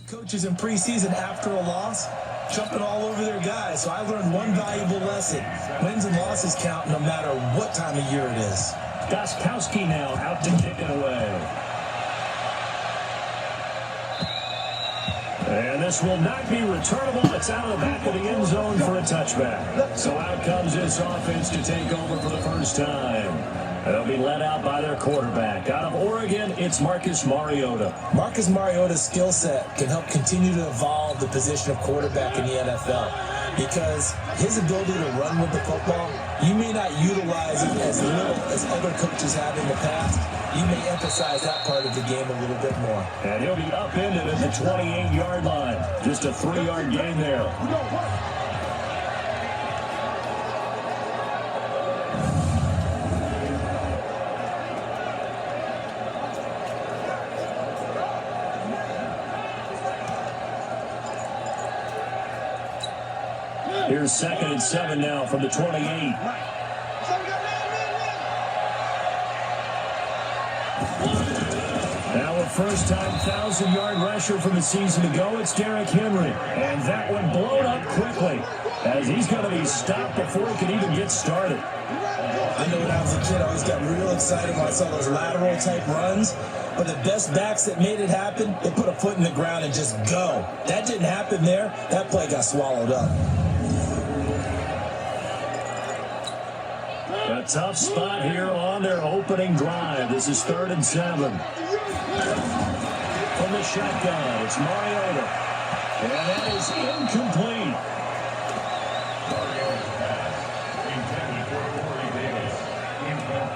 Coaches in preseason after a loss, jumping all over their guys. So I learned one valuable lesson. Wins and losses count no matter what time of year it is. Gostkowski now out to kick it away. And this will not be returnable. It's out of the back of the end zone for a touchback. So out comes this offense to take over for the first time. They'll be led out by their quarterback. Out of Oregon, it's Marcus Mariota. Marcus Mariota's skill set can help continue to evolve the position of quarterback in the NFL because his ability to run with the football, you may not utilize it as little as other coaches have in the past. You may emphasize that part of the game a little bit more. And he'll be upended at the 28-yard line. Just a 3-yard gain there. Here's 2nd and 7 now from the 28. Now a first-time 1,000-yard rusher from the season ago, it's Derrick Henry. And that one blown up quickly as he's going to be stopped before he can even get started. I know when I was a kid, I always got real excited when I saw those lateral-type runs. But the best backs that made it happen, they put a foot in the ground and just go. That didn't happen there. That play got swallowed up. A tough spot here on their opening drive. This is 3rd and 7. From the shotgun, it's Mariota. And that is incomplete.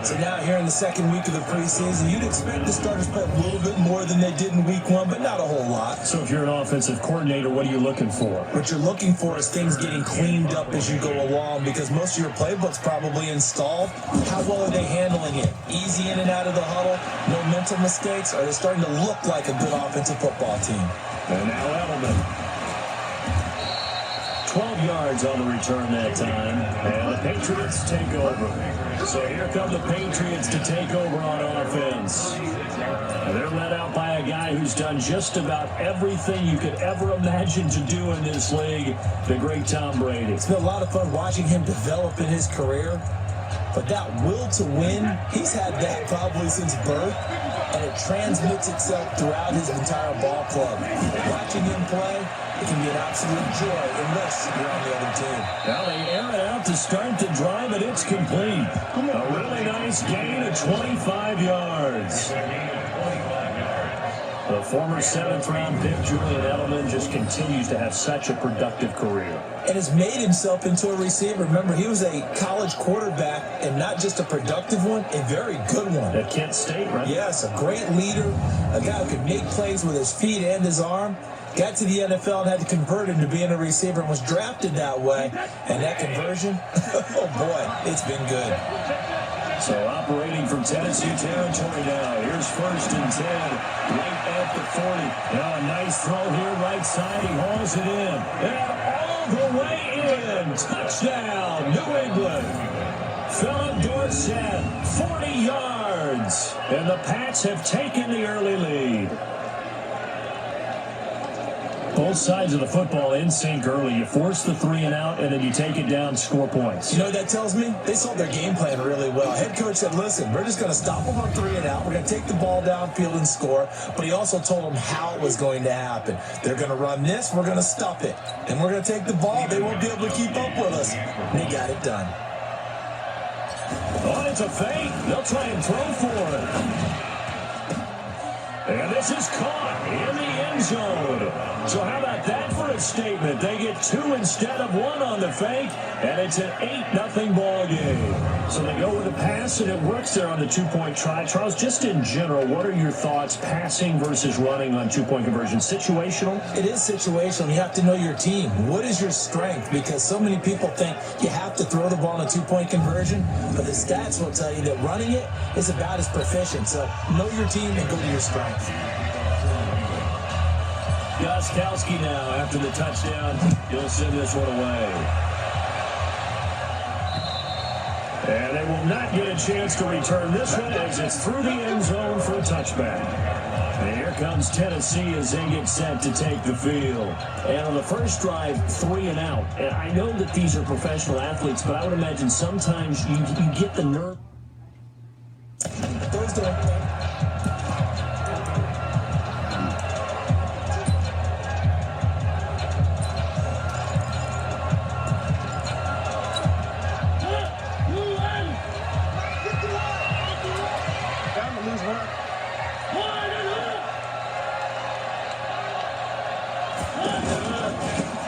So now here in the second week of the preseason, you'd expect the starters to play a little bit more than they did in week 1, but not a whole lot. So if you're an offensive coordinator, what are you looking for? What you're looking for is things getting cleaned up as you go along because most of your playbook's probably installed. How well are they handling it? Easy in and out of the huddle? No mental mistakes? Are they starting to look like a good offensive football team? And now Edelman. 12 yards on the return that time. And the Patriots take over. So here come the Patriots to take over on offense. And they're led out by a guy who's done just about everything you could ever imagine to do in this league, the great Tom Brady. It's been a lot of fun watching him develop in his career. But that will to win, he's had that probably since birth, and it transmits itself throughout his entire ball club. Watching him play, it can be an absolute joy unless you're on the other team. Now they air it out to start the drive, and it's complete. A really nice gain of 25 yards. The former 7th-round pick, Julian Edelman, just continues to have such a productive career. And has made himself into a receiver. Remember, he was a college quarterback, and not just a productive one, a very good one. At Kent State, right? Yes, a great leader, a guy who could make plays with his feet and his arm. Got to the NFL and had to convert into being a receiver and was drafted that way. And that conversion, oh boy, it's been good. So operating from Tennessee territory now. Here's 1st and 10, right at the 40. Now a nice throw here, right side. He hauls it in. And all the way in. Touchdown, New England. Philip Dorsett, 40 yards. And the Pats have taken the early lead. Both sides of the football in sync early. You force the 3 and out, and then you take it down, score points. You know what that tells me? They saw their game plan really well. Head coach said, listen, we're just going to stop them on 3 and out. We're going to take the ball downfield and score. But he also told them how it was going to happen. They're going to run this. We're going to stop it. And we're going to take the ball. They won't be able to keep up with us. And they got it done. Oh, it's a fake. They'll try and throw for it. And this is caught in the end zone. So how about that for a statement? They get 2 instead of 1 on the fake, and it's an 8-0 ball game. So they go with a pass, and it works there on the 2-point try. Charles, just in general, what are your thoughts passing versus running on 2-point conversion? Situational? It is situational. You have to know your team. What is your strength? Because so many people think you have to throw the ball in a 2-point conversion, but the stats will tell you that running it is about as proficient. So know your team and go to your strength. Gostkowski now after the touchdown. He'll send this one away. And they will not get a chance to return this one as it's through the end zone for a touchback. And here comes Tennessee as they get set to take the field. And on the first drive, 3 and out. And I know that these are professional athletes, but I would imagine sometimes you get the nerve.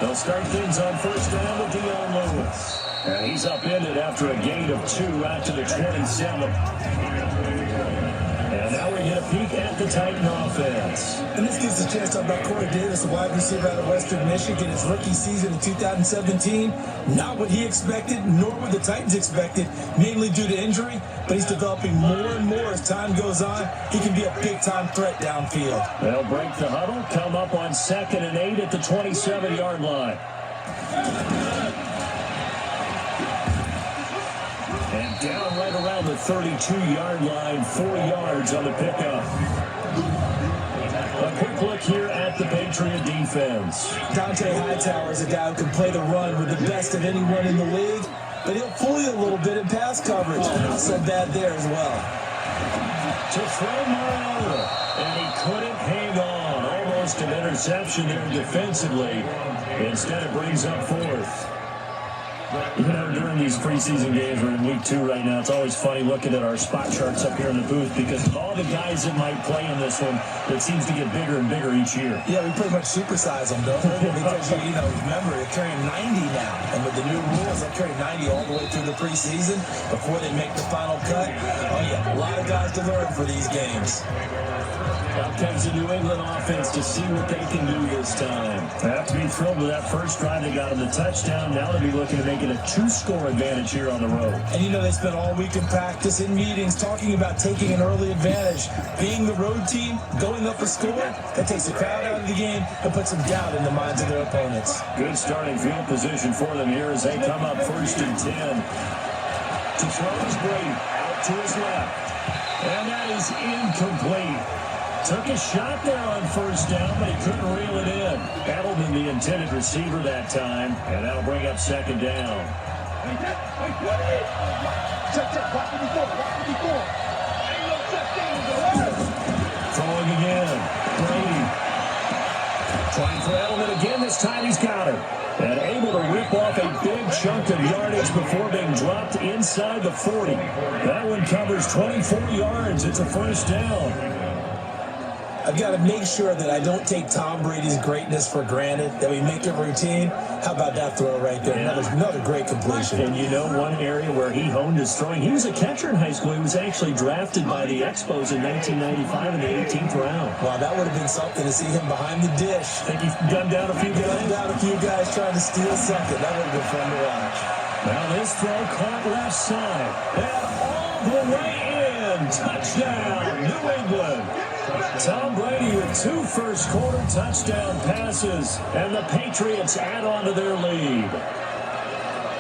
They'll start things on first down with Dion Lewis. And he's upended after a gain of 2 out to the 27. And now we get a peek at the Titan offense. And this gives us a chance to talk about Corey Davis, a wide receiver out of Western Michigan. His rookie season in 2017, not what he expected, nor what the Titans expected, mainly due to injury. But he's developing more and more as time goes on. He can be a big-time threat downfield. They'll break the huddle, come up on 2nd and 8 at the 27-yard line. And down right around the 32-yard line, 4 yards on the pickup. A quick look here at the Patriot defense. Dante Hightower is a guy who can play the run with the best of anyone in the league, but he'll fool you a little bit in pass coverage. Not so bad there as well. To throw Mariota, and he couldn't hang on. Almost an interception there defensively. Instead, it brings up 4th. You know, during these preseason games, we're in week 2 right now, it's always funny looking at our spot charts up here in the booth because of all the guys that might play in this one, it seems to get bigger and bigger each year. Yeah, we pretty much supersize them, don't we? Because, remember, they're carrying 90 now. And with the new rules, they're carrying 90 all the way through the preseason before they make the final cut. Oh, yeah, a lot of guys to learn for these games. Out comes the New England offense to see what they can do this time. They have to be thrilled with that first drive. They got them the touchdown. Now they'll be looking to make it a 2-score advantage here on the road. And they spent all week in practice, in meetings, talking about taking an early advantage. Being the road team, going up a score, that takes the crowd out of the game and puts some doubt in the minds of their opponents. Good starting field position for them here as they come up 1st and 10. To throw is Brady out to his left. And that is incomplete. Took a shot there on first down, but he couldn't reel it in. Edelman, the intended receiver that time, and that'll bring up 2nd down. Throwing again. Brady. Trying for Edelman again. This time he's got him. And able to rip off a big chunk of yardage before being dropped inside the 40. That one covers 24 yards. It's a first down. I've got to make sure that I don't take Tom Brady's greatness for granted, that we make it routine. How about that throw right there? Another great completion. And one area where he honed his throwing, he was a catcher in high school. He was actually drafted by the Expos in 1995 in the 18th round. Wow, that would have been something to see him behind the dish. Think he's gunned down a few guys? Gunned down a few guys trying to steal second. That would have been fun to watch. Now this throw caught left side. And all the way in. Touchdown, New England. Tom Brady with 2 first-quarter touchdown passes, and the Patriots add on to their lead.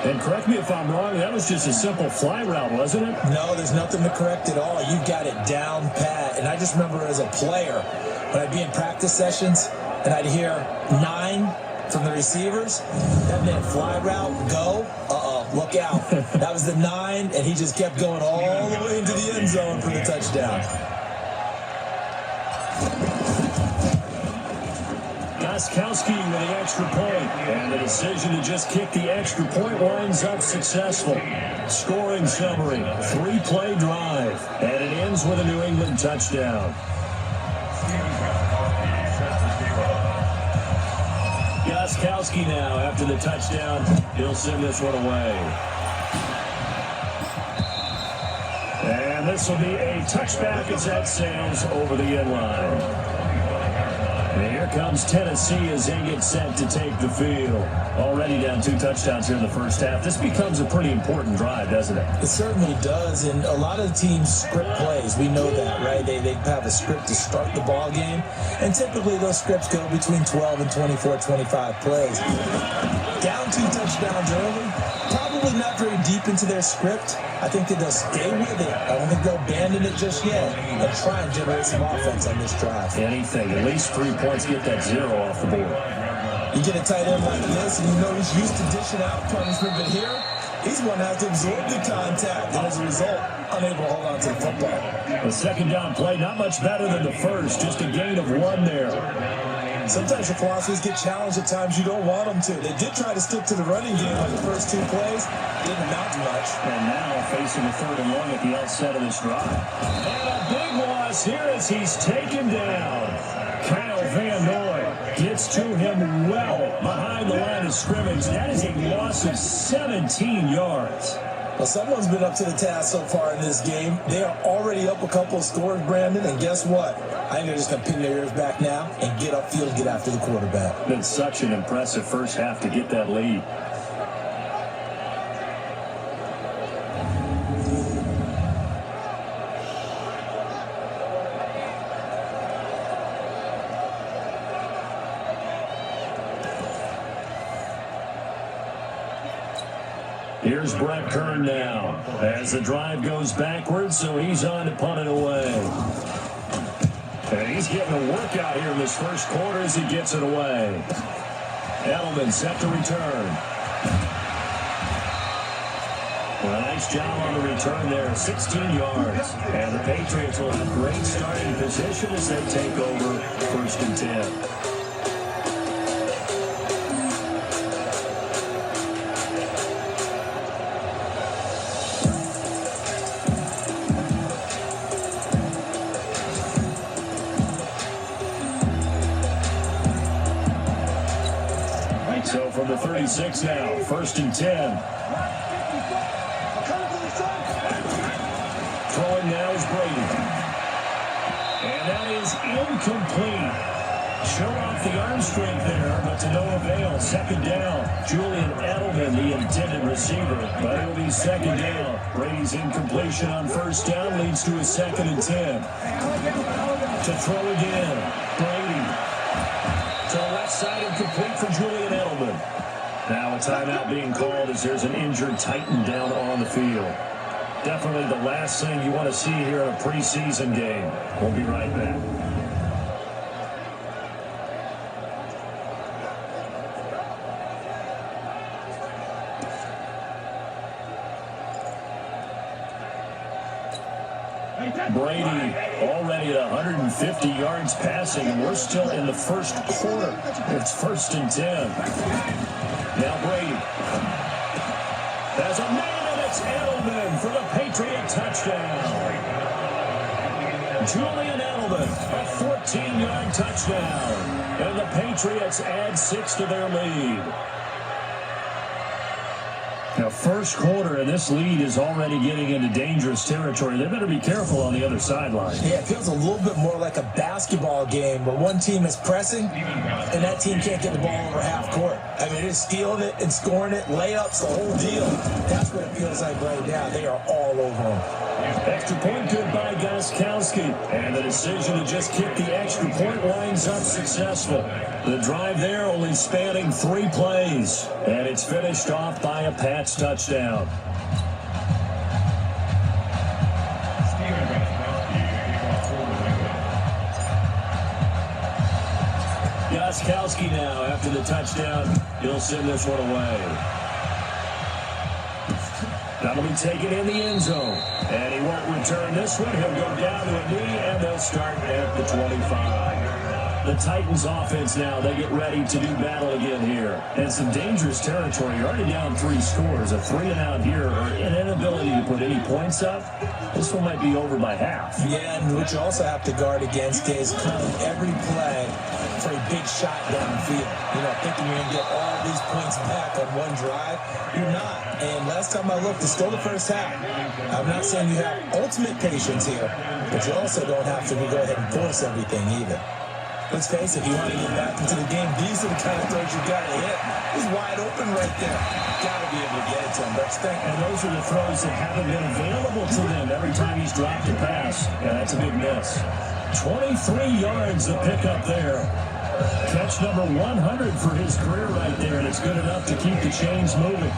And correct me if I'm wrong, that was just a simple fly route, wasn't it? No, there's nothing to correct at all. You got it down pat. And I just remember as a player, when I'd be in practice sessions, and I'd hear 9 from the receivers, that meant fly route, go, look out. That was the 9, and he just kept going all the way into the end zone for the touchdown. Gostkowski with the extra point, and the decision to just kick the extra point winds up successful. Scoring summary, 3-play drive, and it ends with a New England touchdown. Gostkowski now, after the touchdown, he'll send this one away. And this will be a touchback as that sails over the end line. And here comes Tennessee as they get set to take the field. Already down 2 touchdowns here in the first half. This becomes a pretty important drive, doesn't it? It certainly does, and a lot of the teams script plays. We know that, right? They have a script to start the ball game, and typically those scripts go between 12 and 24, 25 plays. Down 2 touchdowns early, probably probably not very deep into their script. I think that they'll stay with it. I don't think they'll abandon it just yet and try and generate some offense on this drive. Anything. At least 3 points, get that 0 off the board. You get a tight end like this, and you know he's used to dishing out punishment, but here, he's going to have to absorb the contact, and as a result, unable to hold on to the football. The second down play, not much better than the first, just a gain of 1 there. Sometimes your philosophies get challenged at times you don't want them to. They did try to stick to the running game on the first 2 plays. Didn't amount to much. And now facing a 3rd and 1 at the outset of this drive. And a big loss here as he's taken down. Kyle Van Noy gets to him well behind the line of scrimmage. That is a loss of 17 yards. Well, someone's been up to the task so far in this game. They are already up a couple of scores, Brandon, and guess what? I think they're just going to pin their ears back now and get upfield and get after the quarterback. Been such an impressive first half to get that lead. Here's Brett Kern now as the drive goes backwards, so he's on to punt it away. And he's getting a workout here in this first quarter as he gets it away. Edelman set to return. Well, nice job on the return there, 16 yards. And the Patriots will have great starting position as they take over 1st and 10. So from the 36 now, 1st and 10. Throwing now is Brady. And that is incomplete. Show off the arm strength there, but to no avail. 2nd down. Julian Edelman, the intended receiver, but it'll be 2nd down. Brady's incompletion on 1st down leads to a 2nd and 10. To throw again, Brady. To the left side and complete for Julian Edelman. Now a timeout being called as there's an injured Titan down on the field. Definitely the last thing you want to see here in a preseason game. We'll be right back. Brady already at 150 yards passing, and we're still in the first quarter. It's 1st and 10. Now Brady has a man, and it's Edelman for the Patriot touchdown. Julian Edelman, a 14-yard touchdown. And the Patriots add 6 to their lead. Now, first quarter, and this lead is already getting into dangerous territory. They better be careful on the other sideline. Yeah, it feels a little bit more like a basketball game where one team is pressing and that team can't get the ball over half court. I mean, they're stealing it and scoring it, layups, the whole deal. That's what it feels like right now. They are all over them. Extra point good by Gostkowski. And the decision to just kick the extra point winds up successful. The drive there only spanning 3 plays. And it's finished off by a Pats touchdown. Gostkowski now after the touchdown. He'll send this one away. That'll be taken in the end zone. And he won't return this one. He'll go down to a knee, and they'll start at the 25. The Titans offense now, they get ready to do battle again here. And some dangerous territory. You're already down 3 scores. A 3-and-out here, or an inability to put any points up. This one might be over by half. Yeah, and what you also have to guard against is counting every play for a big shot down the field. You know, thinking you're going to get all these points back on one drive. You're not. And last time I looked, it's still the first half. I'm not saying you have ultimate patience here, but you also don't have to go ahead and force everything either. Let's face it, if you want to get back into the game, these are the kind of throws you got to hit. He's wide open right there. Got to be able to get it to him. And those are the throws that haven't been available to them every time he's dropped a pass. Yeah, that's a big miss. 23 yards to pick up there. Catch number 100 for his career right there, and it's good enough to keep the chains moving.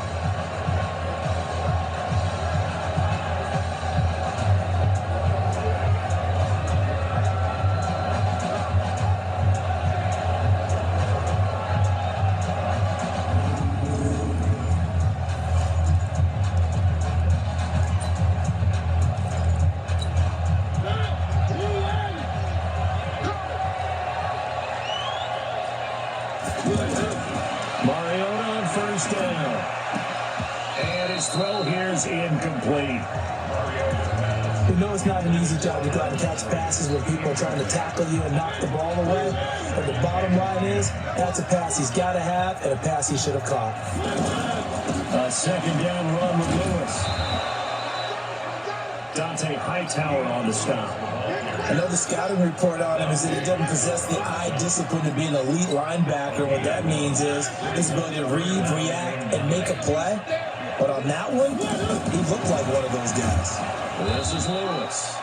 Mariota on first down. And his throw here is incomplete. You know it's not an easy job to go out and catch passes when people are trying to tackle you and knock the ball away. But the bottom line is, that's a pass he's got to have and a pass he should have caught. A second down run with Lewis. Dante Hightower on the stop. Another scouting report on him is that he doesn't possess the eye discipline to be an elite linebacker. What that means is his ability to read, react, and make a play. But on that one, he looked like one of those guys. This is Lewis.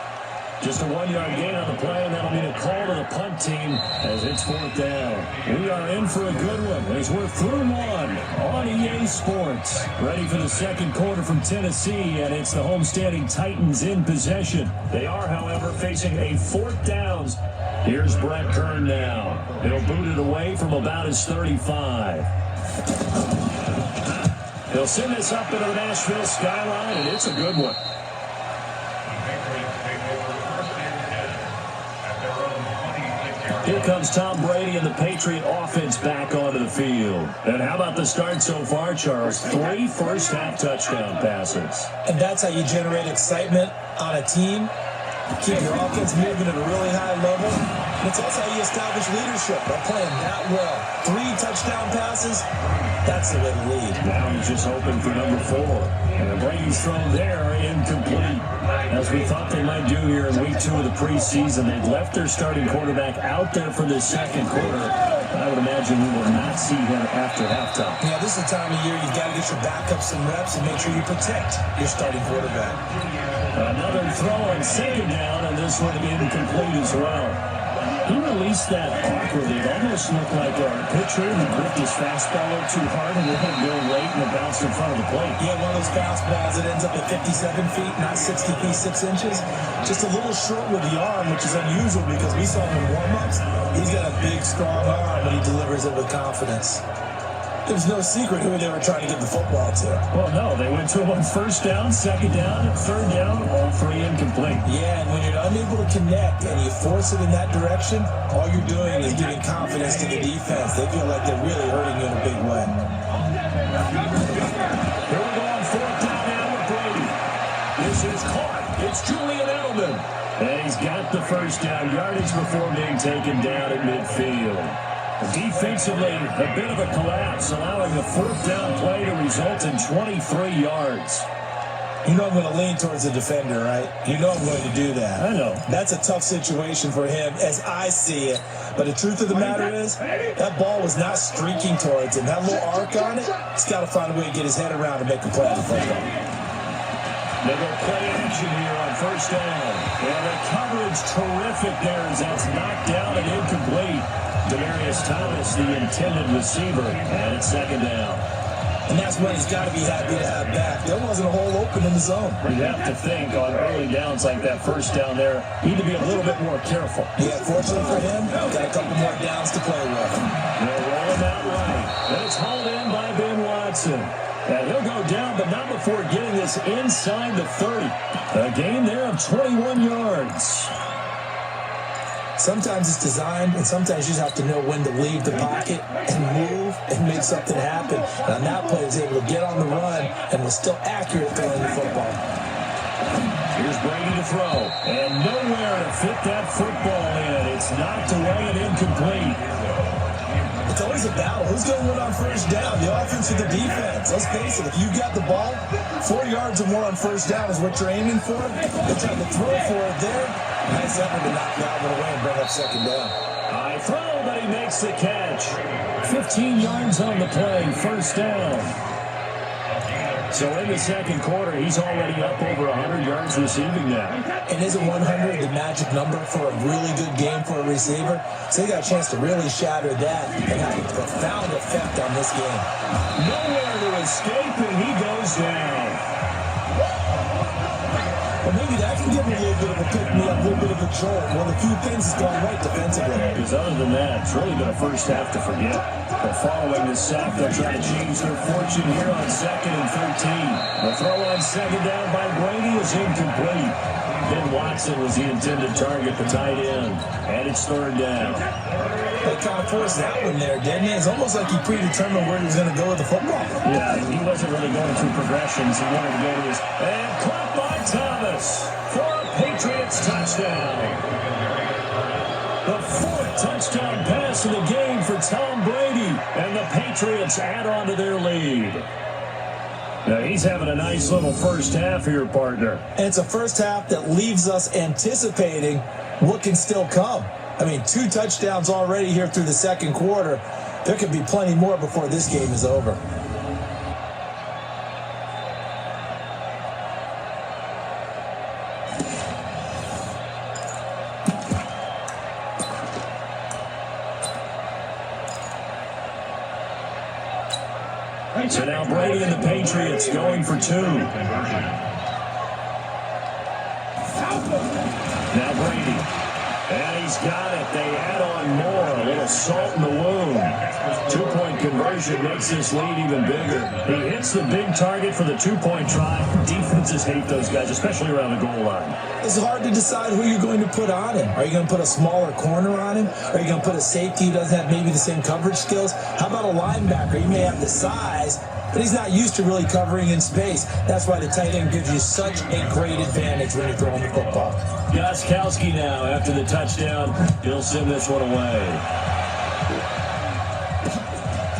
Just a 1-yard gain on the play, and that'll be a call to the punt team as it's fourth down. We are in for a good one as we're through one on EA Sports. Ready for the second quarter from Tennessee, and it's the homestanding Titans in possession. They are, however, facing a fourth downs. Here's Brett Kern now. He'll boot it away from about his 35. He'll send this up into the Nashville skyline, and it's a good one. Here comes Tom Brady and the Patriot offense back onto the field. And how about the start so far, Charles? 3 first-half touchdown passes. And that's how you generate excitement on a team. Keep your offense moving at a really high level. And it's also how you establish leadership by playing that well. 3 touchdown passes, that's the way to lead. Now he's just hoping for number 4. And Brady's thrown there, incomplete. As we thought they might do here in week 2 of the preseason, they've left their starting quarterback out there for this second quarter. I would imagine we will not see him after halftime. Yeah, this is the time of year you've got to get your backup some reps and make sure you protect your starting quarterback. Another throw on second down, and this one incomplete as well. He released that awkwardly. It almost looked like a pitcher who gripped his fastball too hard and let him go late and it bounced in front of the plate. Yeah, one of those fastballs that ends up at 57 feet, not 60 feet, 6 inches. Just a little short with the arm, which is unusual because we saw him in warm-ups. He's got a big, strong arm, and he delivers it with confidence. It was no secret who they were trying to get the football to. Well, no, they went to him on first down, second down, and third down, all 3 incomplete. Yeah, and when you're unable to connect and you force it in that direction, all you're doing is giving confidence to the defense. They feel like they're really hurting you in a big way. Here we go on fourth down now with Brady. This is caught. It's Julian Edelman. And he's got the first down yardage before being taken down at midfield. Defensively, a bit of a collapse, allowing the fourth down play to result in 23 yards. You know I'm going to lean towards the defender, right? You know I'm going to do that. I know. That's a tough situation for him as I see it. But the truth of the matter is, that ball was not streaking towards him. That little arc on it, he's got to find a way to get his head around and make a play on the football. They go play action here on first down. And the coverage terrific there as that's knocked down and incomplete. Demaryius Thomas, the intended receiver, and it's second down. And that's what he's got to be happy to have back. There wasn't a hole open in the zone. You have to think on early downs like that first down there, need to be a little bit more careful. Yeah, fortunately for him, got a couple more downs to play with. They'll roll him out right. And it's hauled in by Ben Watson. And he'll go down, but not before getting this inside the 30. A gain there of 21 yards. Sometimes it's designed, and sometimes you just have to know when to leave the pocket and move and make something happen. And on that play, he's able to get on the run and was still accurate throwing the football. Here's Brady to throw, and nowhere to fit that football in. It's knocked away and incomplete. It's always a battle. Who's going to win on first down? The offense or the defense? Let's face it, if you got the ball, 4 yards or more on first down is what you're aiming for. They're trying to throw for it there. Nice effort to knock that one away and bring up second down. High throw, but he makes the catch. 15 yards on the play, first down. So in the second quarter, he's already up over 100 yards receiving now. And isn't 100 the magic number for a really good game for a receiver? So he got a chance to really shatter that and have a profound effect on this game. Nowhere to escape, and he goes down. Well, maybe that can give him a little bit of a pick-me-up, a little bit of a jolt. Well, the few things has gone right defensively. Because other than that, it's really been a first half to forget. But following the sack, they'll try to change their fortune here on 2nd and 13. The throw on second down by Brady is incomplete. Ben Watson was the intended target, the tight end. And it's third down. They kind of forced that one there, didn't he? It's almost like he predetermined where he was going to go with the football. Yeah, he wasn't really going through progressions. He wanted to go to his... And caught by Thomas for a Patriots touchdown. The fourth touchdown pass of the game for Tom Brady, and the Patriots add on to their lead. Now, he's having a nice little first half here, partner. And it's a first half that leaves us anticipating what can still come. I mean, 2 touchdowns already here through the second quarter. There could be plenty more before this game is over. So now Brady and the Patriots going for 2. Now Brady. And he's got it. They add on more. A little salt in the wound. 2-point conversion makes this lead even bigger. He hits the big target for the 2-point try. Defenses hate those guys, especially around the goal line. It's hard to decide who you're going to put on him. Are you going to put a smaller corner on him? Are you going to put a safety who doesn't have maybe the same coverage skills? How about a linebacker? He may have the size, but he's not used to really covering in space. That's why the tight end gives you such a great advantage when you're throwing the football. Gostkowski now after the touchdown. He'll send this one away.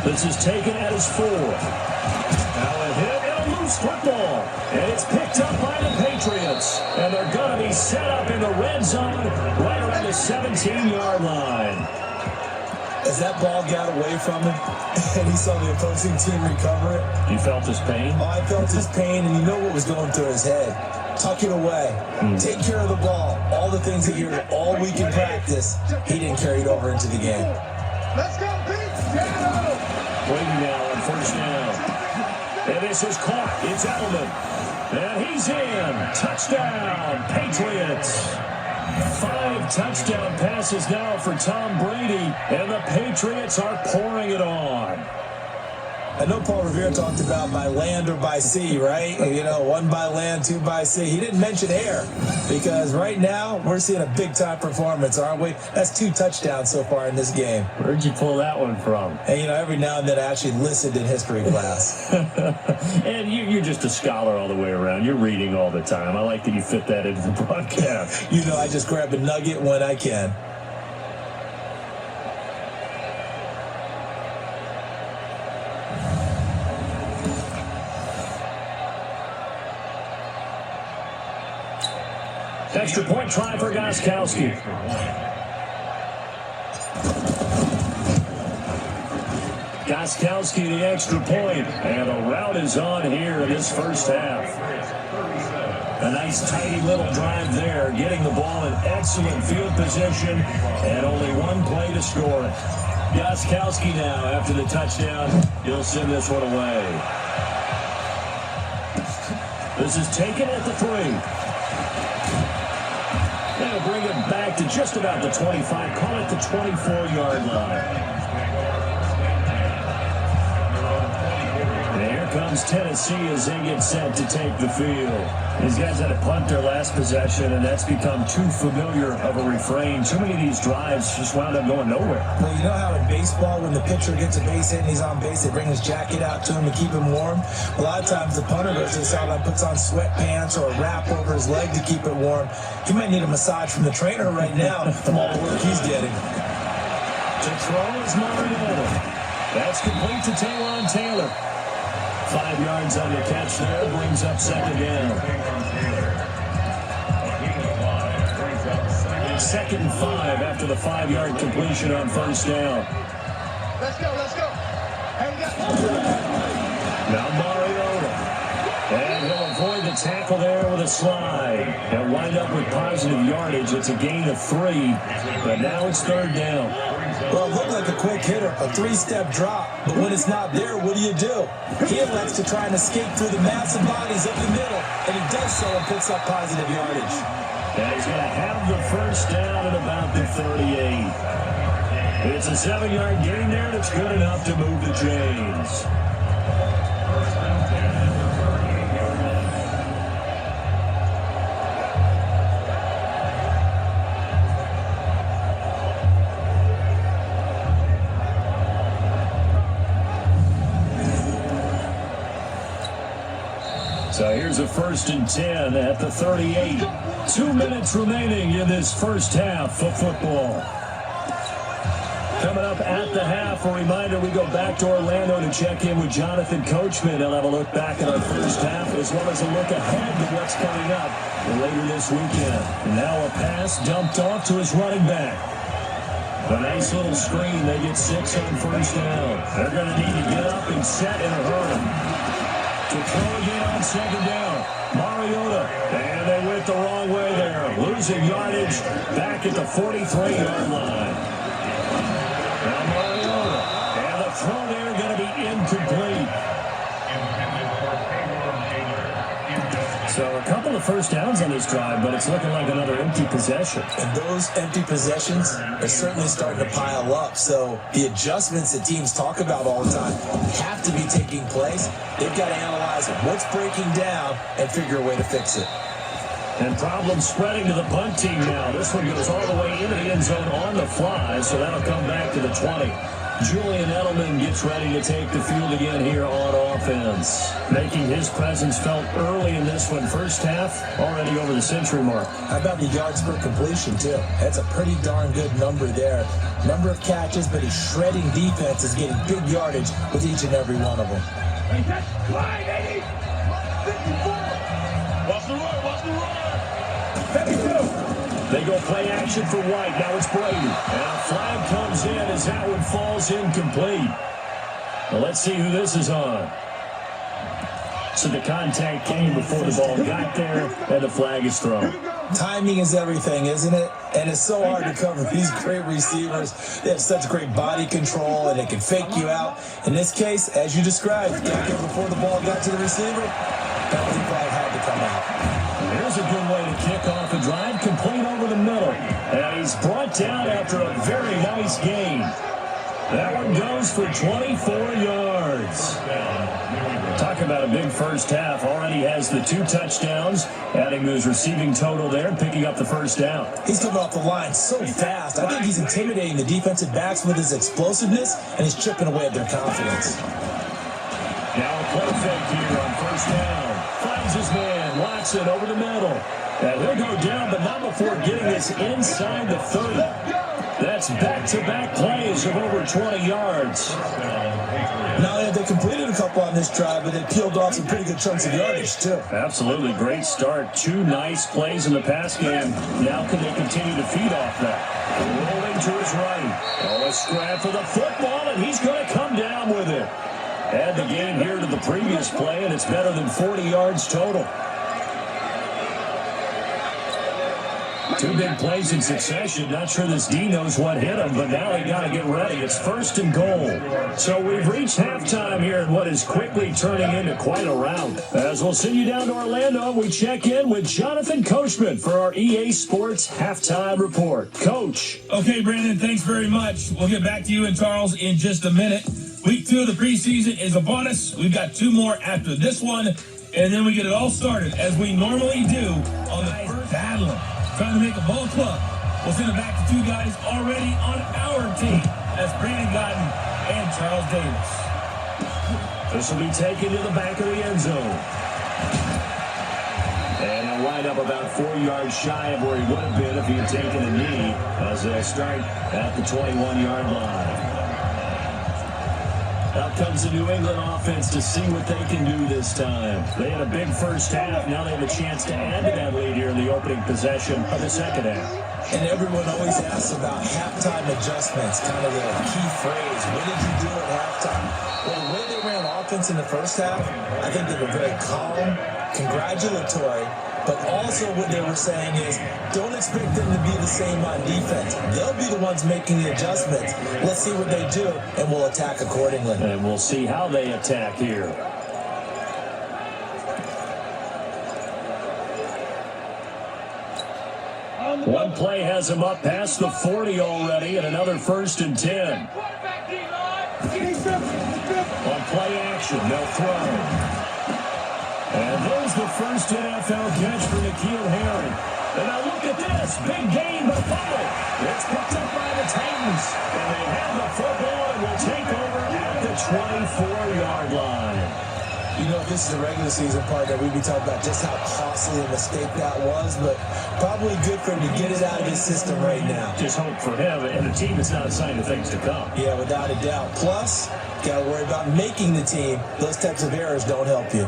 This is taken at his 4. Now a hit and a loose football. And it's picked up by the Patriots. And they're going to be set up in the red zone right around the 17-yard line. As that ball got away from him and he saw the opposing team recover it. You felt his pain? Oh, I felt his pain, and you know what was going through his head. Tuck it away. Take care of the ball. All the things that you heard all week in practice, he didn't carry it over into the game. Let's go, Pete! Brady now on first down. And this is caught. It's Edelman. And he's in. Touchdown, Patriots. 5 touchdown passes now for Tom Brady, and the Patriots are pouring it on. I know Paul Revere talked about by land or by sea, right? You know, 1 by land, 2 by sea. He didn't mention air because right now we're seeing a big-time performance, aren't we? That's 2 touchdowns so far in this game. Where'd you pull that one from? And, you know, every now and then I actually listened in history class. And you're just a scholar all the way around. You're reading all the time. I like that you fit that into the broadcast. You know, I just grab a nugget when I can. Extra point try for Gostkowski. Gostkowski the extra point, and the route is on here in this first half. A nice tidy little drive there, getting the ball in excellent field position, and only 1 play to score it. Gostkowski now after the touchdown. He'll send this one away. This is taken at the 3. They'll bring it back to just about the 25. Call it the 24-yard line. And here comes Tennessee as they get set to take the field. These guys had to punt their last possession, and that's become too familiar of a refrain. Too many of these drives just wound up going nowhere. Well, you know how in baseball, when the pitcher gets a base hit and he's on base, they bring his jacket out to him to keep him warm? A lot of times the punter goes to the sideline, puts on sweatpants or a wrap over his leg to keep it warm. He might need a massage from the trainer right now from all the work he's getting. To throw is Mariota. That's complete to Taylon Taylor. 5 yards on the catch there, brings up second down. 2nd and 5 after the 5-yard completion on first down. Let's go, let's go. Now Mariota. And he'll avoid the tackle there with a slide. They'll wind up with positive yardage. It's a gain of 3, but now it's 3rd down. Well, it looked like a quick hitter, a 3-step drop, but when it's not there, what do? He elects to try and escape through the massive bodies of the middle, and he does so and picks up positive yardage. And he's going to have the first down at about the 38. It's a 7-yard gain there, and it's good enough to move the chains. So here's a 1st and 10 at the 38. 2 minutes remaining in this first half of football. Coming up at the half, a reminder, we go back to Orlando to check in with Jonathan Coachman. He'll have a look back at our first half as well as a look ahead to what's coming up later this weekend. And now a pass dumped off to his running back. A nice little screen. They get 6 on 1st down. They're going to need to get up and set in a hurry. To throw again on 2nd down. Mariota. And they went the wrong way there. Losing yardage back at the 43-yard line. Now Mariota. And the throw there going to be incomplete. So a couple of 1st downs on this drive, but it's looking like another empty possession. And those empty possessions are certainly starting to pile up. So the adjustments that teams talk about all the time have to be taking place. They've got to analyze what's breaking down and figure a way to fix it. And problems spreading to the punt team now. This one goes all the way into the end zone on the fly, so that'll come back to the 20. Julian Edelman gets ready to take the field again here on offense, making his presence felt early in this one. First half, already over the century mark. How about the yards per completion, too? That's a pretty darn good number there. Number of catches, but he's shredding defense, is getting big yardage with each and every one of them. Watch the run, watch the run. 52. They go play action for White. Now it's Brady. And a flag comes in as that one falls incomplete. Well, let's see who this is on. So the contact came before the ball got there, and the flag is thrown. Timing is everything, isn't it? And it's so hard to cover these great receivers. They have such great body control, and they can fake you out. In this case, as you described, got there before the ball got to the receiver. Penalty flag had to come out. Here's a good way to kick off a drive, complete over the middle. And he's brought down after a very nice gain. That one goes for 24 yards. Talk about a big first half. Already has the 2 touchdowns, adding to his receiving total there and picking up the 1st down. He's coming off the line so fast. I think he's intimidating the defensive backs with his explosiveness, and he's chipping away at their confidence. Now a play fake here on 1st down. Finds his man, Watson over the middle. And he'll go down, but not before getting this inside the 30. That's back-to-back plays of over 20 yards. Now, they completed a couple on this drive, but they peeled off some pretty good chunks of yardage, too. Absolutely great start. 2 nice plays in the pass game. Now can they continue to feed off that? Rolling to his right. Oh, a scrap for the football, and he's going to come down with it. Add the game here to the previous play, and it's better than 40 yards total. 2 big plays in succession. Not sure this D knows what hit him, but now he got to get ready. It's 1st and goal. So we've reached halftime here in what is quickly turning into quite a rout. As we'll send you down to Orlando, we check in with Jonathan Coachman for our EA Sports Halftime Report. Coach. Okay, Brandon, thanks very much. We'll get back to you and Charles in just a minute. Week 2 of the preseason is upon us. We've got 2 more after this one, and then we get it all started, as we normally do, on the first battle. Trying to make a ball club. We'll send it back to 2 guys already on our team. That's Brandon Gotton and Charles Davis. This will be taken to the back of the end zone. And he'll wind up about 4 yards shy of where he would have been if he had taken a knee, as they start at the 21-yard line. Out comes the New England offense to see what they can do this time. They had a big first half. Now they have a chance to add to that lead here in the opening possession of the second half. And everyone always asks about halftime adjustments, kind of the key phrase. What did you do at halftime? Well, the way they ran offense in the first half, I think they were very calm, congratulatory, but also what they were saying is, don't expect them to be the same on defense. They'll be the ones making the adjustments. Let's see what they do, and we'll attack accordingly. And we'll see how they attack here. One play has him up past the 40 already, and another 1st and 10. On play action, they'll throw. And there's the first NFL catch for N'Keal Harry. And now look at this. Big gain, but fumble. It's picked up by the Titans. And they have the football and will take over at the 24-yard line. You know, if this is a regular season partner, we'd be talking about just how costly a mistake that was, but probably good for him to get it out of his system right now. Just hope for him and the team is not a sign of things to come. Yeah, without a doubt. Plus, got to worry about making the team. Those types of errors don't help you.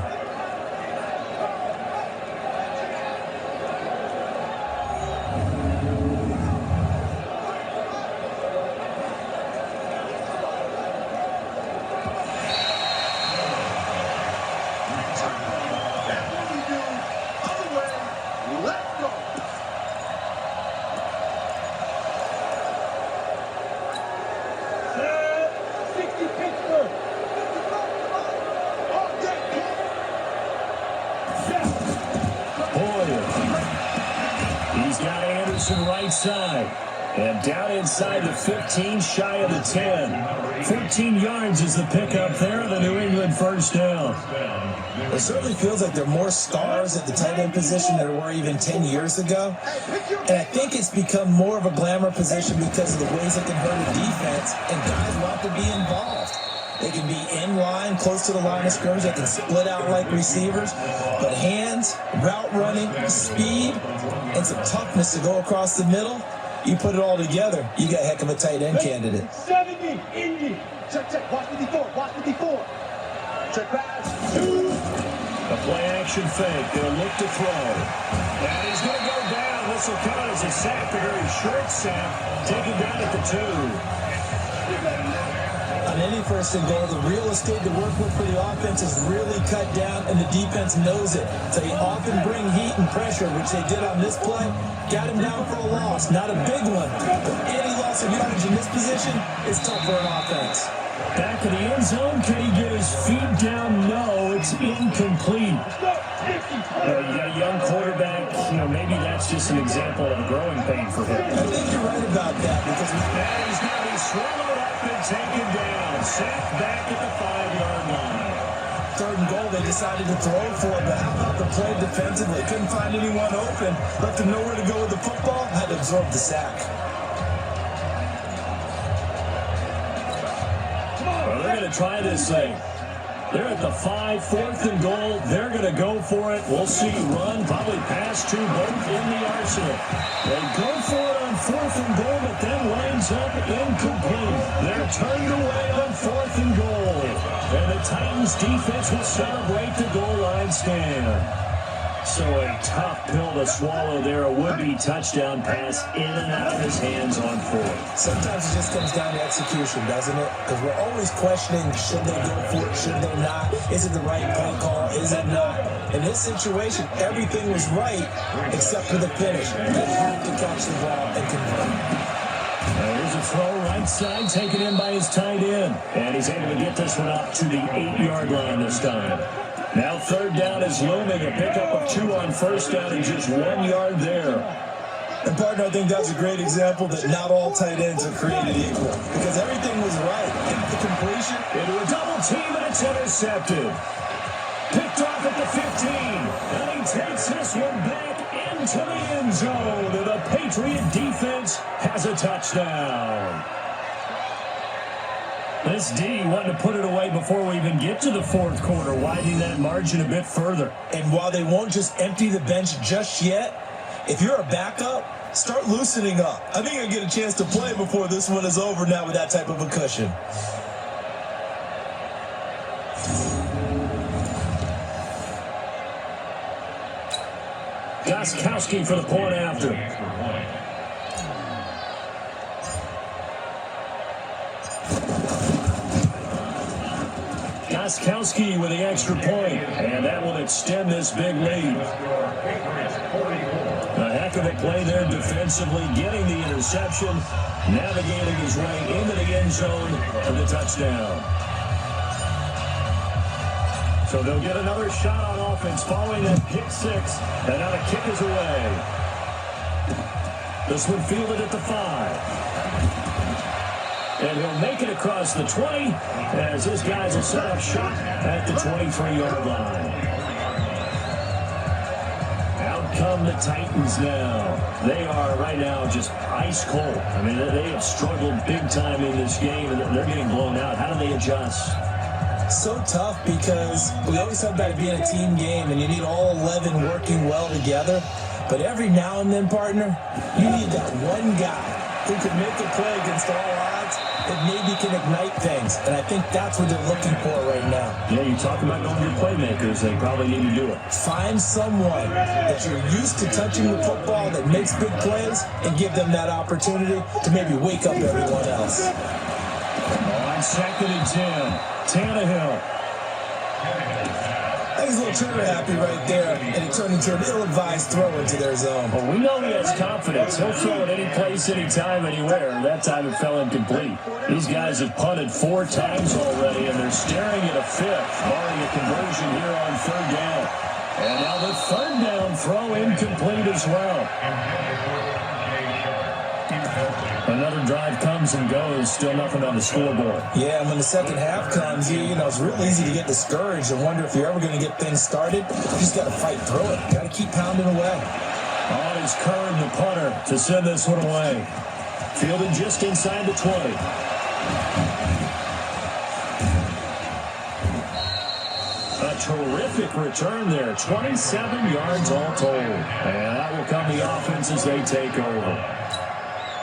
Right side and down inside the 15, shy of the 10. 14 yards is the pickup there, the New England first down. It certainly feels like there are more stars at the tight end position than there were even 10 years ago. And I think it's become more of a glamour position because of the ways it can hurt a defense, and guys want to be involved. They can be in line, close to the line of scrimmage. They can split out like receivers. But hands, route running, speed, and some toughness to go across the middle, you put it all together, you got a heck of a tight end candidate. 70, Indy. Check, watch me before. Check pass. 2. A play action fake. They'll look to throw. And he's going to go down. This will count as a sack, a very short sack. Taken down at the 2. On any first and goal, the real estate to work with for the offense is really cut down, and the defense knows it. So they often bring heat and pressure, which they did on this play. Got him down for a loss. Not a big one, but any loss of yardage in this position is tough for an offense. Back of the end zone. Can he get his feet down? No, it's incomplete. You got a young quarterback. Maybe that's just an example of a growing pain for him. I think you're right about that because he's going to be swallowed up and taken down. Sacked back at the 5-yard line. 3rd and goal, they decided to throw for it, but how about the play defensively? Couldn't find anyone open. Left him nowhere to go with the football. Had to absorb the sack. Well, they're going to try this thing. They're at the 5, 4th and goal. They're going to go for it. We'll see run, probably pass to both in the arsenal. They go for it on 4th and goal, but then winds up incomplete. They're turned away on 4th and goal. And the Titans defense will celebrate the goal line stand. So a tough pill to swallow there. A would-be touchdown pass in and out of his hands on 4th. Sometimes it just comes down to execution, doesn't it? Because we're always questioning, should they go for it, should they not? Is it the right play call? Is it not? In this situation, everything was right except for the finish. They had to catch the ball and convert. Here's a throw right side, taken in by his tight end. And he's able to get this one up to the 8-yard line this time. Now 3rd down is looming, a pickup of 2 on 1st down and just 1 yard there. And partner, I think that's a great example that not all tight ends are created equal because everything was right. Got the completion. Into a double team and it's intercepted. Picked off at the 15. And he takes this one back into the end zone. And the Patriot defense has a touchdown. This D wanted to put it away before we even get to the 4th quarter, widening that margin a bit further. And while they won't just empty the bench just yet, if you're a backup, start loosening up. I think you'll get a chance to play before this one is over now with that type of a cushion. Gostkowski for the point after. Gostkowski with the extra point, and that will extend this big lead. A heck of a play there defensively, getting the interception, navigating his way into the end zone for the touchdown. So they'll get another shot on offense following that pick 6, and now the kick is away. This one fielded at the 5. And he'll make it across the 20 as his guys will set up shot at the 23-yard line. Out come the Titans now. They are right now just ice cold. I mean, they have struggled big time in this game, and they're getting blown out. How do they adjust? So tough because we always talk about it being a team game and you need all 11 working well together. But every now and then, partner, you need that one guy who can make a play against all odds that maybe can ignite things. And I think that's what they're looking for right now. Yeah, you talk about knowing your playmakers. They probably need to do it. Find someone that you're used to touching the football that makes big plays and give them that opportunity to maybe wake up everyone else. On 2nd and 10, Tannehill. I think he's a little trigger happy right there, and it turned into an ill-advised throw into their zone. Well, we know he has confidence. He'll throw it any place, anytime, anywhere. That time it fell incomplete. These guys have punted 4 times already, and they're staring at a 5th, barring a conversion here on 3rd down. And now the 3rd down throw incomplete as well. Another drive comes and goes, still nothing on the scoreboard. Yeah, and when the second half comes, you know, it's real easy to get discouraged and wonder if you're ever going to get things started. You just got to fight through it. Got to keep pounding away. On his Kern, the punter, to send this one away. Fielded just inside the 20. A terrific return there. 27 yards all told. And that will come the offense as they take over.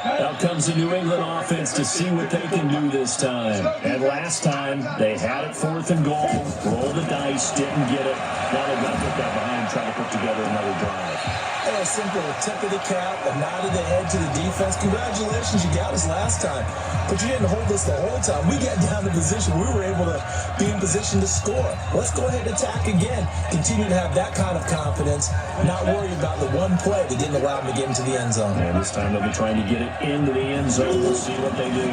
Out comes the New England offense to see what they can do this time. And last time, they had it 4th and goal, rolled the dice, didn't get it. Now they've got to put that behind, try to put together another drive. And a simple tip of the cap, a nod of the head to the defense. Congratulations, you got us last time. But you didn't hold us the whole time. We got down to position. We were able to be in position to score. Let's go ahead and attack again. Continue to have that kind of confidence. Not worry about the one play that didn't allow them to get into the end zone. And this time they'll be trying to get it into the end zone. We'll see what they do.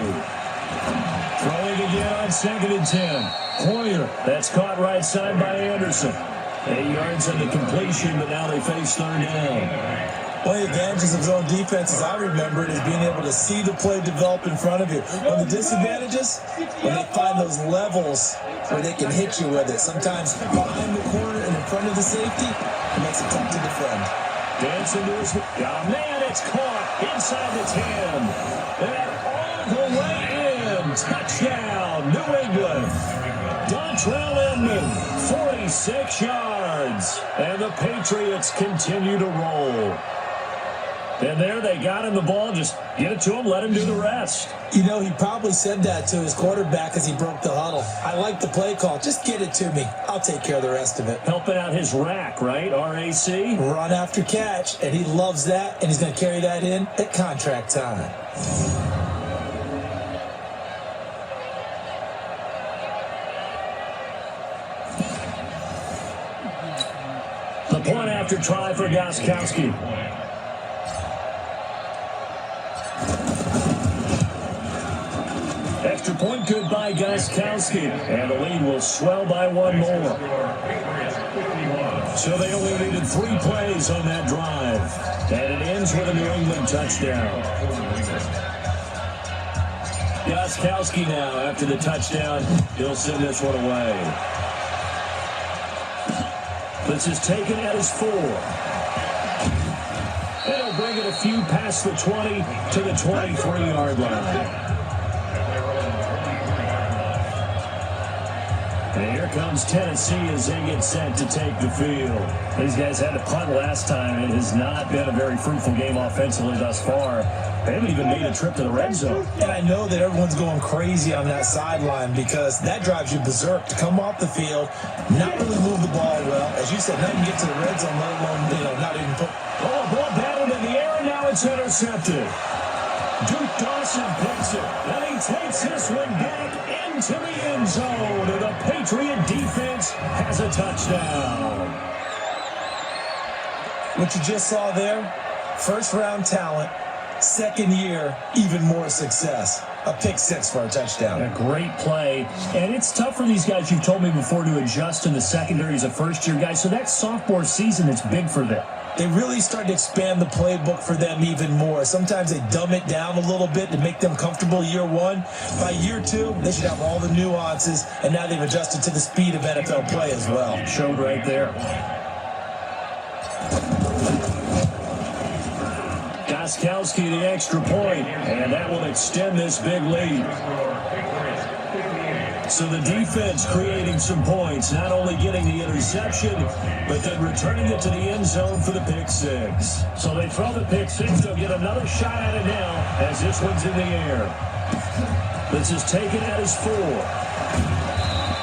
Throwing again on 2nd and 10. Hoyer, that's caught right side by Anderson. 8 yards on the completion, but now they face 3rd down. One of the advantages of zone defense, as I remember it, is being able to see the play develop in front of you. One of the disadvantages, when they find those levels where they can hit you with it. Sometimes behind the corner and in front of the safety, it makes it tough to defend. Dancing to his... Oh, man, it's caught inside the 10. And all the way in. Touchdown, New England. Dontrell Inman, 46 yards. And the Patriots continue to roll. And there they got him the ball. Just get it to him, let him do the rest. You know, he probably said that to his quarterback as he broke the huddle. I like the play call. Just get it to me. I'll take care of the rest of it. Helping out his rack, right? R-A-C? Run after catch, and he loves that, and he's going to carry that in at contract time. The point after try for Gostkowski. Extra point good by Gostkowski. And the lead will swell by 1 more. So they only needed 3 plays on that drive. And it ends with a New England touchdown. Gostkowski now, after the touchdown, he'll send this one away. This is taken at his 4. They'll bring it a few past the 20 to the 23-yard line. And here comes Tennessee as they get set to take the field. These guys had to punt last time. It has not been a very fruitful game offensively thus far. They haven't even made a trip to the red zone. And I know that everyone's going crazy on that sideline because that drives you berserk to come off the field, not really move the ball well. As you said, not even get to the red zone, let alone, not even put... Oh, ball battled in the air, and now it's intercepted. Duke Dawson picks it, and he takes this one back into the end zone, and the Patriot defense has a touchdown. What you just saw there, first-round talent, second year, even more success. A pick 6 for a touchdown. A great play. And it's tough for these guys, you've told me before, to adjust in the secondary as a first-year guy. So that sophomore season is big for them. They really start to expand the playbook for them even more. Sometimes they dumb it down a little bit to make them comfortable year 1. By year 2, they should have all the nuances, and now they've adjusted to the speed of NFL play as well. Showed right there. Gostkowski the extra point, and that will extend this big lead. So the defense creating some points, not only getting the interception, but then returning it to the end zone for the pick six. So they throw the pick six. They'll get another shot at it now as this one's in the air. This is taken at his 4.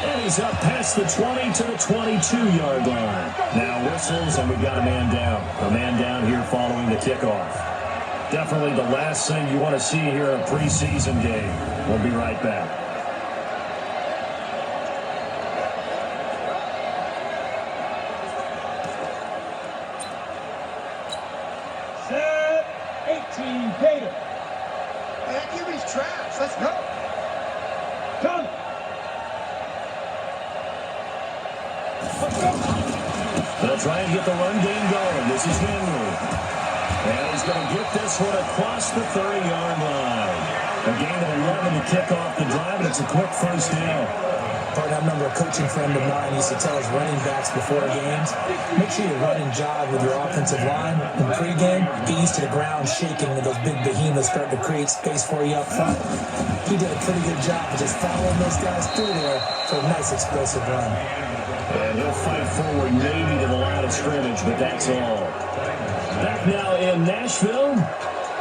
And he's up past the 20 to the 22-yard line. Now whistles, and we've got a man down. A man down here following the kickoff. Definitely the last thing you want to see here in a preseason game. We'll be right back. Set 18 Gator. That QB's trash. Let's go. Done. They'll try and get the run game going. This is Henry. And he's going to get this one across the 30-yard line. A gain of 11 to kick off the drive, and it's a quick first down. I remember a coaching friend of mine used to tell his running backs before games, make sure you run and jog with your offensive line in pregame. Get used to the ground shaking when those big behemoths start to create space for you up front. He did a pretty good job of just following those guys through there for a nice explosive run. And he'll fight forward maybe to the line of scrimmage, but that's all. Back now in Nashville,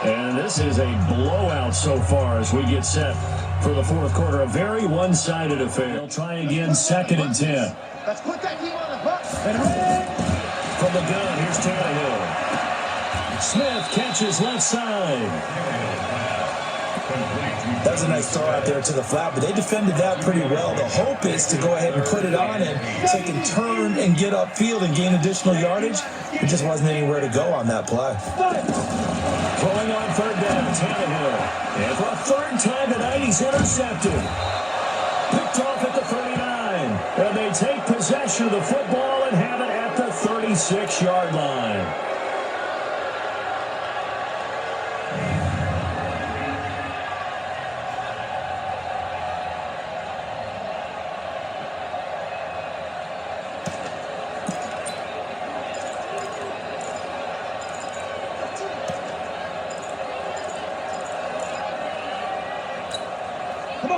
and this is a blowout so far as we get set for the fourth quarter. A very one-sided affair. They'll try again, 2nd and 10. Let's put that team on the bus. From the gun, here's Tannehill. Smith catches left side. That was a nice throw out there to the flat, but they defended that pretty well. The hope is to go ahead and put it on and so they can turn and get upfield and gain additional yardage. There just wasn't anywhere to go on that play. Throwing on 3rd down, Tannehill. And for a 3rd time tonight, he's intercepted. Picked off at the 39. And they take possession of the football and have it at the 36-yard line.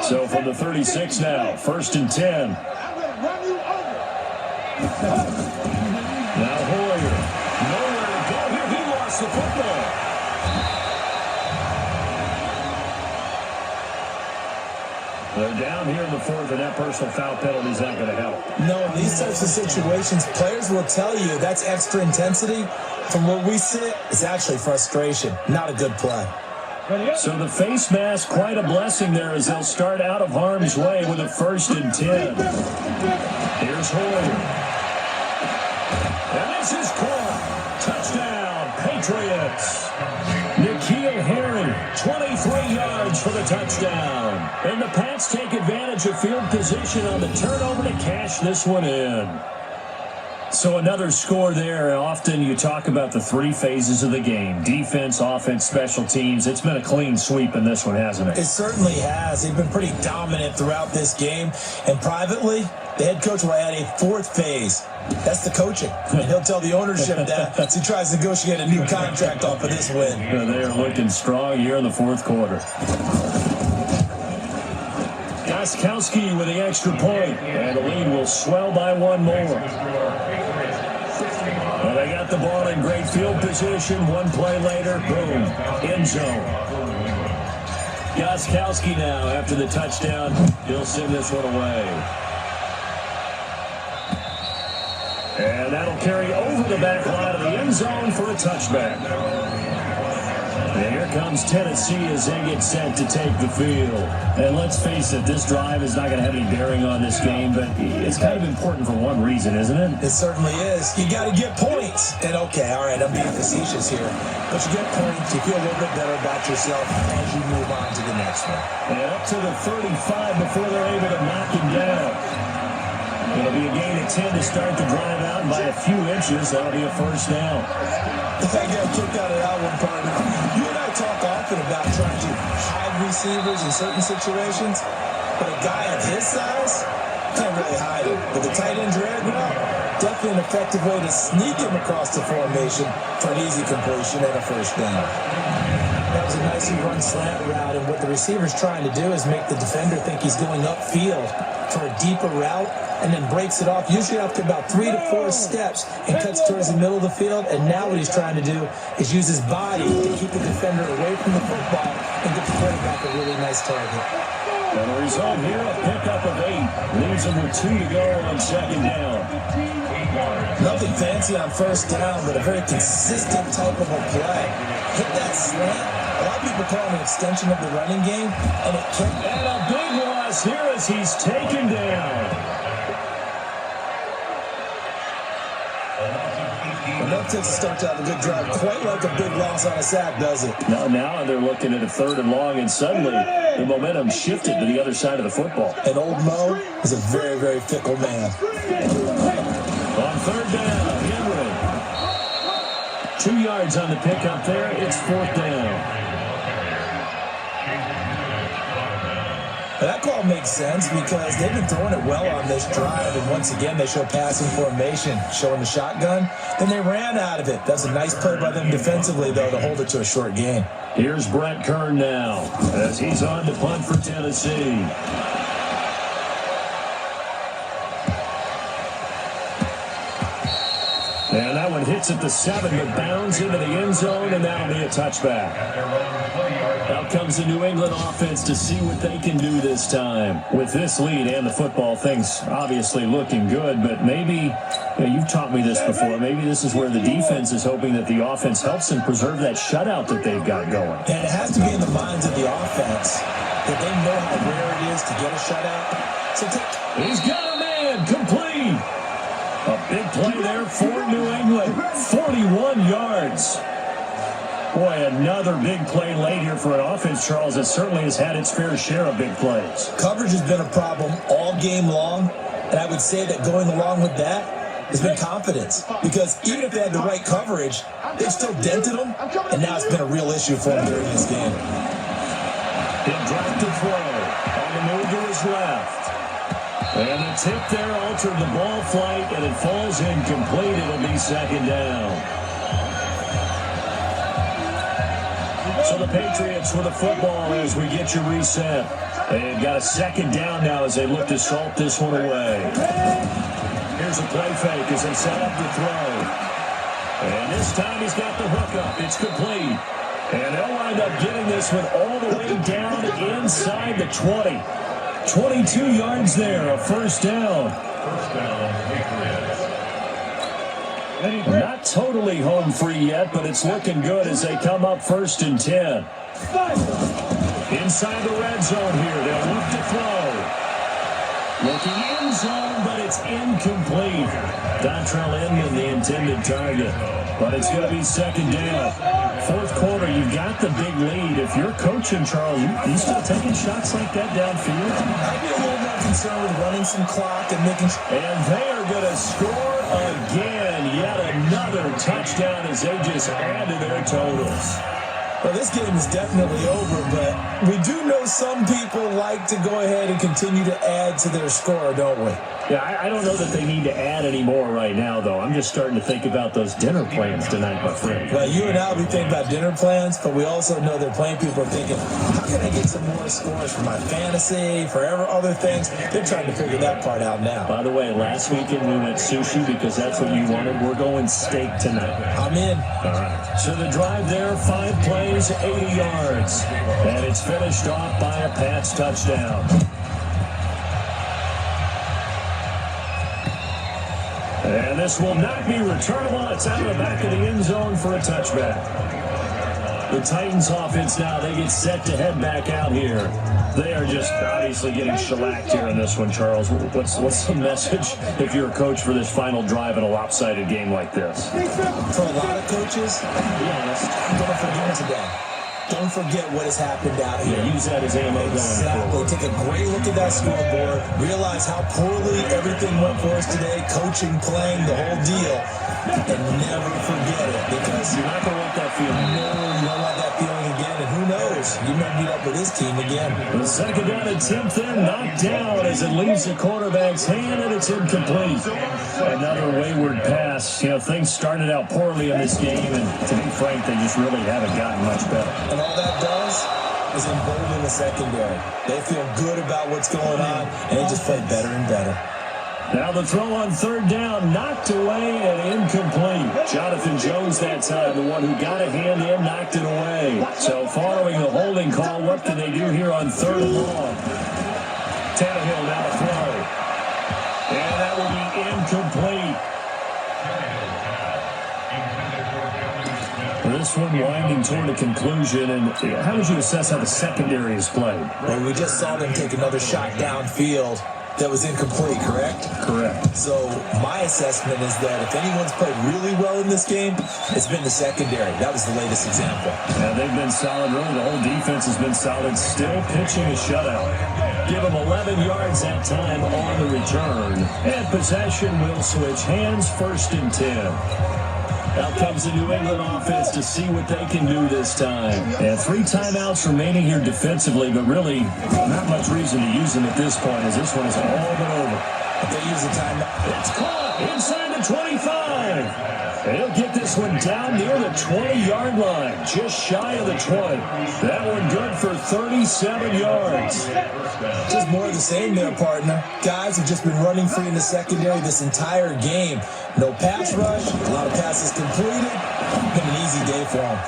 So from the 36 now, 1st and 10. I'm going to run you over. Now Hoyer. Nowhere to go here. He lost the football. They're down here in the 4th, and that personal foul penalty is not going to help. No, in these types of situations, players will tell you that's extra intensity. From where we sit, it's actually frustration. Not a good play. So the face mask, quite a blessing there as they'll start out of harm's way with a 1st and 10. Here's Hoyer. And this is caught. Touchdown, Patriots. N'Keal Harry, 23 yards for the touchdown. And the Pats take advantage of field position on the turnover to cash this one in. So another score there. Often you talk about the 3 phases of the game. Defense, offense, special teams. It's been a clean sweep in this one, hasn't it? It certainly has. They've been pretty dominant throughout this game. And privately, the head coach will add a 4th phase. That's the coaching. And he'll tell the ownership that as he tries to negotiate a new contract off of this win. They are looking strong here in the 4th quarter. Gostkowski with the extra point, and the lead will swell by 1 more. Well, they got the ball in great field position. 1 play later, boom, end zone. Gostkowski now, after the touchdown, he'll send this one away. And that'll carry over the back line of the end zone for a touchback. And here comes Tennessee as they get set to take the field. And let's face it, this drive is not going to have any bearing on this game, but it's kind of important for one reason, isn't it? It certainly is. You got to get points. And okay, all right, I'm being facetious here. But you get points, you feel a little bit better about yourself as you move on to the next one. And up to the 35 before they're able to knock him down. It'll be a gain of 10 to start the drive out, and by a few inches, that'll be a 1st down. I got kicked out of that one, partner. You and I talk often about trying to hide receivers in certain situations, but a guy of his size can't really hide him. But the tight end drag route, definitely an effective way to sneak him across the formation for an easy completion and a 1st down. That was a nicely run slant route, and what the receiver's trying to do is make the defender think he's going upfield for a deeper route and then breaks it off, usually after about 3 to 4 steps, and cuts towards the middle of the field. And now what he's trying to do is use his body to keep the defender away from the football and get the quarterback a really nice target. And the result here, a pickup of 8. Leaves him with 2 to go on second down. Nothing fancy on first down, but a very consistent type of a play. Hit that slant. A lot of people call it an extension of the running game, and it kept. And a big loss here as he's taken down. Enough to start out a good drive. Quite like a big loss on a sack, does it? Now they're looking at a 3rd and long, and suddenly the momentum shifted to the other side of the football. And old Mo is a very, very fickle man. On 3rd down, Henry. 2 yards on the pickup there. It's 4th down. That call makes sense because they've been throwing it well on this drive, and once again they show passing formation, showing the shotgun. Then they ran out of it. That's a nice play by them defensively, though, to hold it to a short gain. Here's Brett Kern now as he's on to punt for Tennessee. And that one hits at the 7, but bounds into the end zone, and that'll be a touchback. Out comes the New England offense to see what they can do this time. With this lead and the football, things obviously looking good, but maybe, you've taught me this before, maybe this is where the defense is hoping that the offense helps them preserve that shutout that they've got going. And it has to be in the minds of the offense that they know how rare it is to get a shutout. So he's got a man, complete. A big play there for New England, 41 yards. Boy, another big play late here for an offense, Charles, that certainly has had its fair share of big plays. Coverage has been a problem all game long, and I would say that going along with that has been confidence. Because even if they had the right coverage, they've still dented them, and now it's been a real issue for them during this game. He'll drop to throw, on the move to his left. And the tip there altered the ball flight, and it falls incomplete. It'll be 2nd down. So the Patriots with the football as we get you reset. They've got a 2nd down now as they look to salt this one away. Here's a play fake as they set up the throw. And this time he's got the hook up. It's complete. And they'll wind up getting this one all the way down inside the 20. 22 yards there, a 1st down. Not totally home free yet, but it's looking good as they come up 1st and 10. Inside the red zone here, they'll look to throw. Looking end zone, but it's incomplete. Dontrell Inman, the intended target. But it's going to be 2nd down. 4th quarter, you've got the big lead. If you're coaching, Charles, you still taking shots like that downfield? I'd be a little more concerned with running some clock and making sure. And they are going to score again. Yet another touchdown as they just add to their totals. Well, this game is definitely over, but we do know some people like to go ahead and continue to add to their score, don't we? Yeah, I don't know that they need to add any more right now, though. I'm just starting to think about those dinner plans tonight, my friend. Well, you and I, we think about dinner plans, but we also know that plenty of people are thinking, how can I get some more scores for my fantasy, for other things? They're trying to figure that part out now. By the way, last weekend we went sushi because that's what you wanted. We're going steak tonight. I'm in. All right. So the drive there, 5 plays, 80 yards. And it's finished off by a Pats touchdown. And this will not be returnable. It's out of the back of the end zone for a touchback. The Titans offense now, they get set to head back out here. They are just obviously getting shellacked here in this one, Charles. What's the message if you're a coach for this final drive in a lopsided game like this? For a lot of coaches, be honest, don't forget today. Don't forget what has happened out here. Yeah, use that as ammo going forward. Take a great look at that scoreboard. Realize how poorly everything went for us today. Coaching, playing, the whole deal. And never forget it. Because you're not going to want that feeling. No, you don't want that feeling again. And who knows? You might meet up with this team again. The 2nd down attempt there, knocked down as it leaves the quarterback's hand, and it's incomplete. Another wayward pass. You know, things started out poorly in this game, and to be frank, they just really haven't gotten much better. And all that does has emboldened the secondary. They feel good about what's going on, and they just play better and better. Now the throw on third down, knocked away and incomplete. Jonathan Jones that time, the one who got a hand in, knocked it away. So following the holding call, what can they do here on third and long? Tannehill now to throw. And that will be incomplete. This one winding toward a conclusion. And how would you assess how the secondary is played? Well, we just saw them take another shot downfield that was incomplete, correct? Correct. So my assessment is that if anyone's played really well in this game, it's been the secondary. That was the latest example. Yeah, they've been solid. Really, the whole defense has been solid. Still pitching a shutout. Give them 11 yards that time on the return. And possession will switch hands, 1st and 10. Out comes the New England offense to see what they can do this time. And 3 timeouts remaining here defensively, but really not much reason to use them at this point, as this one is all but over. If they use the timeout, it's caught inside the 25. They'll get this one down near the 20-yard line, just shy of the 20. That one good for 37 yards. Just more of the same there, partner. Guys have just been running free in the secondary this entire game. No pass rush, a lot of passes completed. Been an easy day for him.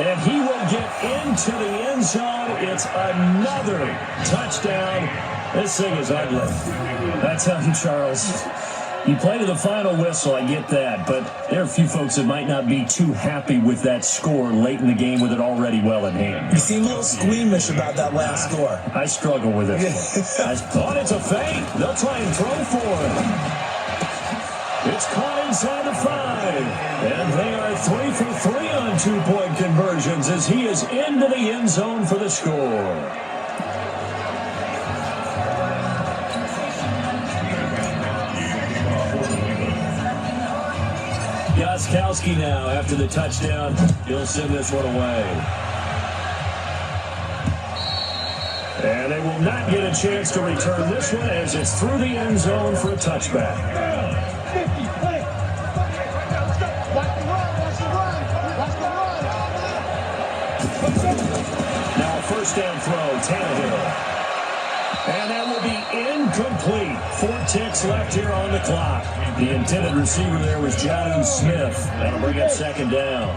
And he will get into the end zone. It's another touchdown. This thing is ugly. I tell you, Charles, you play to the final whistle, I get that, but there are a few folks that might not be too happy with that score late in the game with it already well in hand. You seem a little squeamish about that last score. I struggle with it. I thought it's a fake. They'll try and throw for it. It's caught inside the 5. And they are 3 for 3 on 2-point conversions as he is into the end zone for the score. Gostkowski now after the touchdown. He'll send this one away. And they will not get a chance to return this one as it's through the end zone for a touchback. Now a 1st down throw, Tannehill. And that will be incomplete. 4 ticks left here on the clock. The intended receiver there was Jonnu Smith. That'll bring up 2nd down.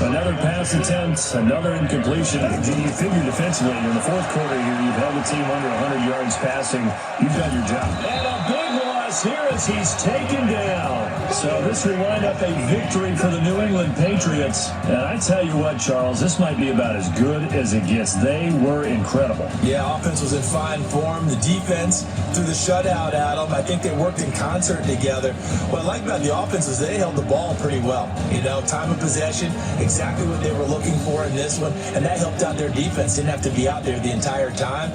Another pass attempt, another incompletion. You figure defensively in the 4th quarter here, you've held the team under 100 yards passing. You've done your job. And a big loss here as he's taken down. So this will wind up a victory for the New England Patriots. And I tell you what, Charles, this might be about as good as it gets. They were incredible. Yeah, offense was in fine form. The defense threw the shutout at them. I think they worked in concert together. What I like about the offense is they held the ball pretty well. You know, time of possession, exactly what they were looking for in this one, and that helped out their defense. Didn't have to be out there the entire time.